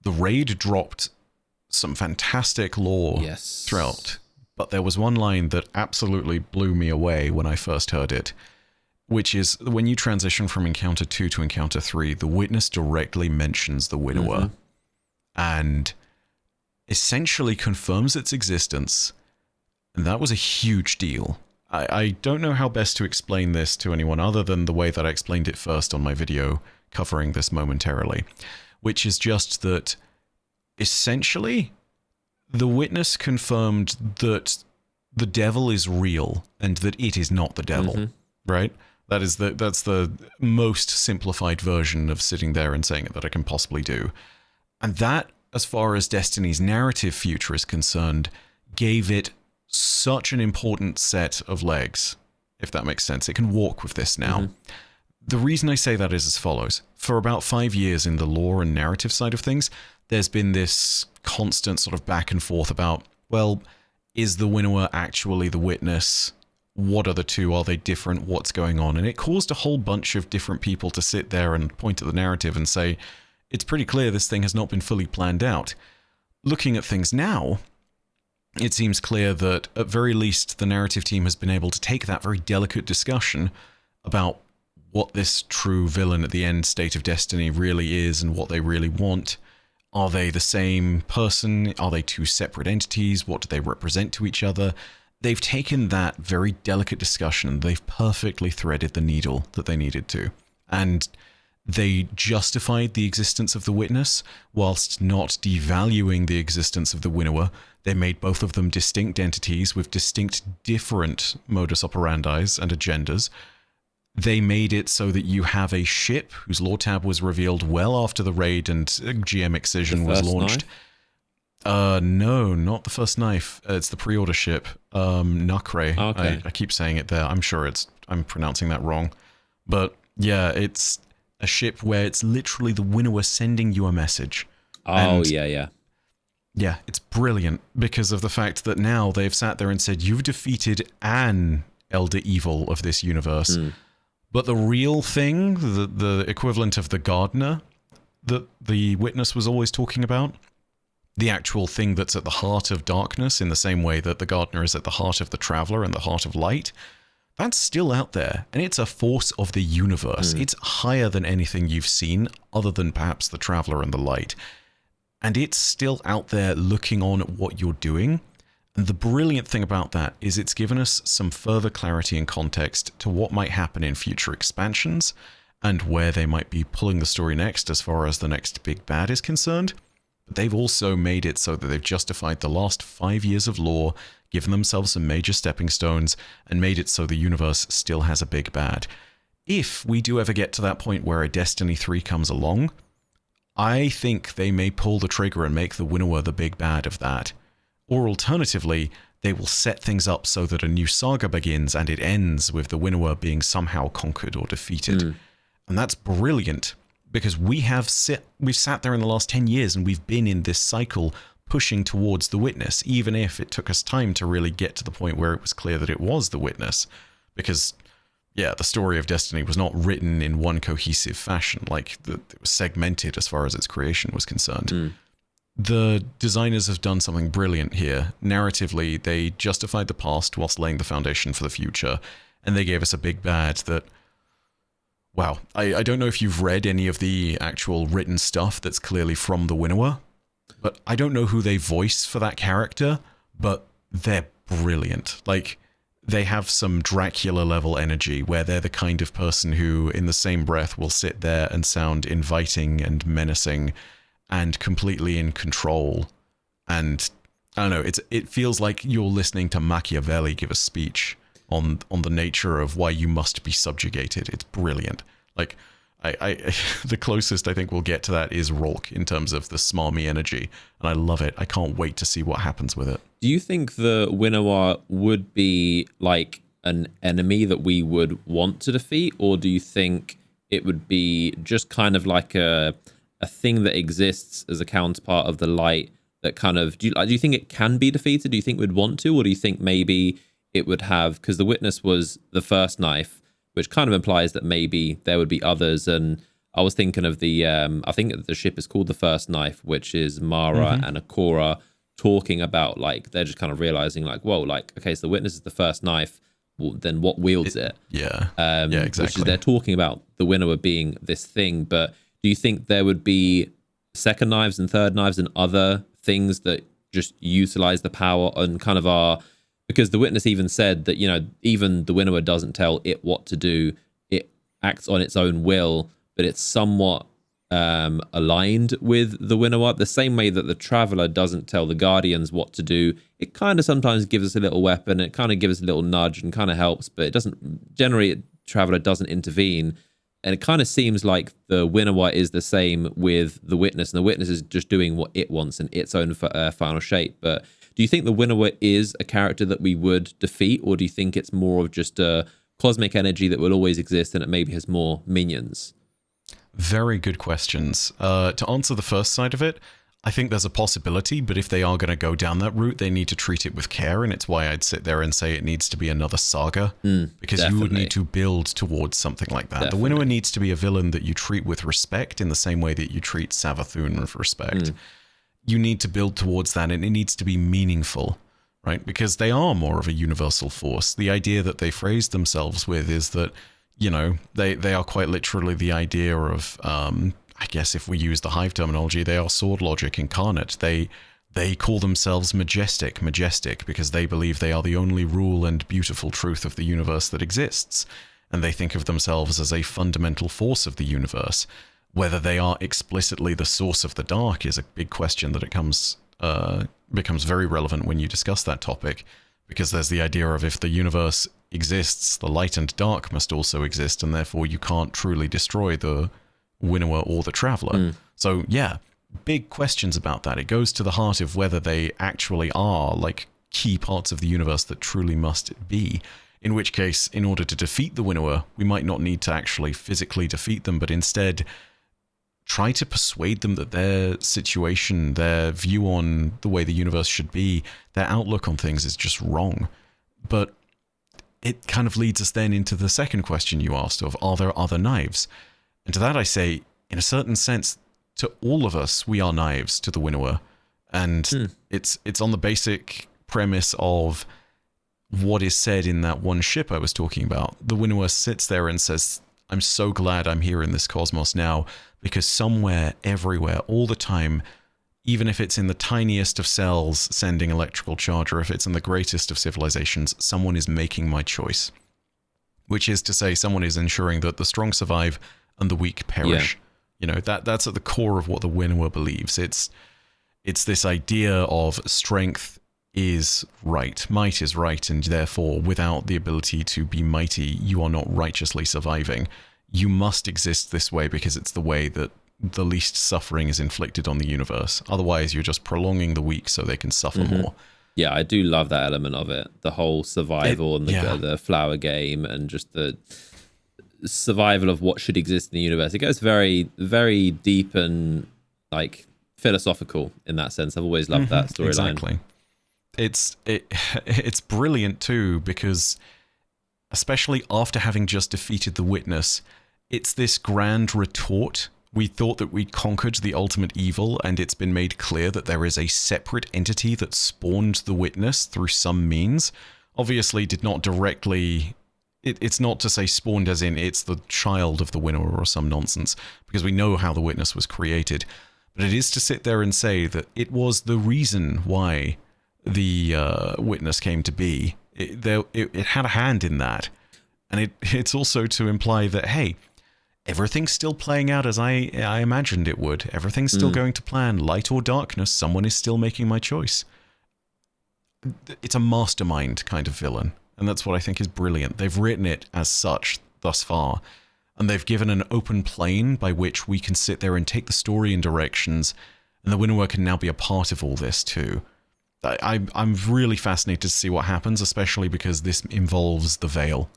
the raid dropped some fantastic lore throughout, but there was one line that absolutely blew me away when I first heard it, which is when you transition from Encounter 2 to Encounter 3, the Witness directly mentions the Winnower and essentially confirms its existence. And that was a huge deal. I don't know how best to explain this to anyone other than the way that I explained it first on my video covering this momentarily, which is just that essentially the Witness confirmed that the devil is real and that it is not the devil, right? That's the most simplified version of sitting there and saying it that I can possibly do. And that, as far as Destiny's narrative future is concerned, gave it such an important set of legs, if that makes sense. It can walk with this now. The reason I say that is as follows. For about 5 years in the lore and narrative side of things, there's been this constant sort of back and forth about, well, is the Winnower actually the Witness? What are the two? Are they different? What's going on? And it caused a whole bunch of different people to sit there and point at the narrative and say, it's pretty clear this thing has not been fully planned out. Looking at things now, it seems clear that at very least the narrative team has been able to take that very delicate discussion about what this true villain at the end state of Destiny really is and what they really want. Are they the same person? Are they two separate entities? What do they represent to each other? They've taken that very delicate discussion and they've perfectly threaded the needle that they needed to. And they justified the existence of the Witness whilst not devaluing the existence of the Winnower. They made both of them distinct entities with distinct different modus operandis and agendas. They made it so that you have a ship whose lore tab was revealed well after the raid and GM Excision was launched. No, not the first knife. It's the pre-order ship, Nukre. Okay. I keep saying it there. I'm sure I'm pronouncing that wrong. But yeah, it's a ship where it's literally the Winnower sending you a message. Yeah, it's brilliant because of the fact that now they've sat there and said, you've defeated an elder evil of this universe. But the real thing, the equivalent of the gardener that the Witness was always talking about, the actual thing that's at the heart of darkness in the same way that the gardener is at the heart of the traveler and the heart of light, that's still out there. And it's a force of the universe. It's higher than anything you've seen other than perhaps the traveler and the light. And it's still out there looking on at what you're doing. And the brilliant thing about that is it's given us some further clarity and context to what might happen in future expansions and where they might be pulling the story next as far as the next big bad is concerned. But they've also made it so that they've justified the last 5 years of lore, given themselves some major stepping stones, and made it so the universe still has a big bad. If we do ever get to that point where a Destiny 3 comes along, I think they may pull the trigger and make the Winnower the big bad of that. Or alternatively, they will set things up so that a new saga begins and it ends with the Winnower being somehow conquered or defeated. And that's brilliant, because we've sat there in the last 10 years and we've been in this cycle pushing towards the Witness, even if it took us time to really get to the point where it was clear that it was the Witness. Because, yeah, the story of Destiny was not written in one cohesive fashion, like it was segmented as far as its creation was concerned. The designers have done something brilliant here. Narratively, they justified the past whilst laying the foundation for the future, and they gave us a big bad that, wow, I don't know if you've read any of the actual written stuff that's clearly from the Winnower, but I don't know who they voice for that character, but they're brilliant. Like, they have some Dracula-level energy, where they're the kind of person who, in the same breath, will sit there and sound inviting and menacing and completely in control. And I don't know, it feels like you're listening to Machiavelli give a speech on the nature of why you must be subjugated. It's brilliant. Like, I the closest I think we'll get to that is Rolk in terms of the smarmy energy, and I love it. I can't wait to see what happens with it. Do you think the Winnower would be like an enemy that we would want to defeat, or do you think it would be just kind of like a thing that exists as a counterpart of the light that kind of, do you think it can be defeated? Do you think we'd want to, or do you think maybe it would have, because the Witness was the first knife, which kind of implies that maybe there would be others, and I was thinking of the I think the ship is called the First Knife, which is Mara and Akora talking about, like, they're just kind of realizing, like, whoa, like, okay, so the witness is the first knife, well, then what wields it? Yeah, exactly. Which is, they're talking about the Winnower being this thing, but do you think there would be second knives and third knives and other things that just utilize the power and kind of are, because the witness even said that, you know, even the Winnower doesn't tell it what to do, it acts on its own will, but it's somewhat aligned with the Winnower, the same way that the Traveler doesn't tell the Guardians what to do. It kind of sometimes gives us a little weapon, it kind of gives us a little nudge and kind of helps, but it doesn't, generally Traveler doesn't intervene. And it kind of seems like the Winnower is the same with the Witness, and the Witness is just doing what it wants in its own final shape. But do you think the Winnower is a character that we would defeat, or do you think it's more of just a cosmic energy that will always exist and it maybe has more minions? Very good questions. To answer the first side of it, I think there's a possibility, but if they are going to go down that route, they need to treat it with care, and it's why I'd sit there and say it needs to be another saga, because you would need to build towards something like that. The Winnower needs to be a villain that you treat with respect in the same way that you treat Savathun with respect. You need to build towards that, and it needs to be meaningful, right? Because they are more of a universal force. The idea that they phrase themselves with is that, you know, they are quite literally the idea of, I guess if we use the Hive terminology, they are sword logic incarnate. They call themselves majestic because they believe they are the only rule and beautiful truth of the universe that exists. And they think of themselves as a fundamental force of the universe. Whether they are explicitly the source of the dark is a big question that it becomes very relevant when you discuss that topic. Because there's the idea of, if the universe exists, the light and dark must also exist, and therefore you can't truly destroy the Winnower or the Traveler. So yeah, big questions about that. It goes to the heart of whether they actually are like key parts of the universe that truly must be. In which case, in order to defeat the Winnower, we might not need to actually physically defeat them, but instead try to persuade them that their situation, their view on the way the universe should be, their outlook on things is just wrong. But it kind of leads us then into the second question you asked of, are there other knives? And to that I say, in a certain sense, to all of us, we are knives to the Winnower. And it's on the basic premise of what is said in that one ship I was talking about. The Winnower sits there and says, I'm so glad I'm here in this cosmos now, because somewhere, everywhere, all the time, even if it's in the tiniest of cells sending electrical charge, or if it's in the greatest of civilizations, someone is making my choice. Which is to say, someone is ensuring that the strong survive and the weak perish. You know, that's at the core of what the Winnower believes. It's this idea of strength is right, might is right, and therefore without the ability to be mighty, you are not righteously surviving. You must exist this way because it's the way that the least suffering is inflicted on the universe. Otherwise, you're just prolonging the weak so they can suffer more. Yeah, I do love that element of it. The whole survival and the flower game, and just the survival of what should exist in the universe. It goes very, very deep and like philosophical in that sense. I've always loved that storyline. Exactly. It's brilliant too, because especially after having just defeated the Witness, it's this grand retort. We thought that we'd conquered the ultimate evil, and it's been made clear that there is a separate entity that spawned the Witness through some means. Obviously did not directly... It's not to say spawned as in it's the child of the Winnower or some nonsense, because we know how the Witness was created. But it is to sit there and say that it was the reason why the Witness came to be. It had a hand in that. And it's also to imply that, hey, everything's still playing out as I imagined it would. Everything's still going to plan. Light or darkness, someone is still making my choice. It's a mastermind kind of villain. And that's what I think is brilliant. They've written it as such thus far. And they've given an open plane by which we can sit there and take the story in directions. And the Winnower can now be a part of all this too. I'm really fascinated to see what happens, especially because this involves the Veil.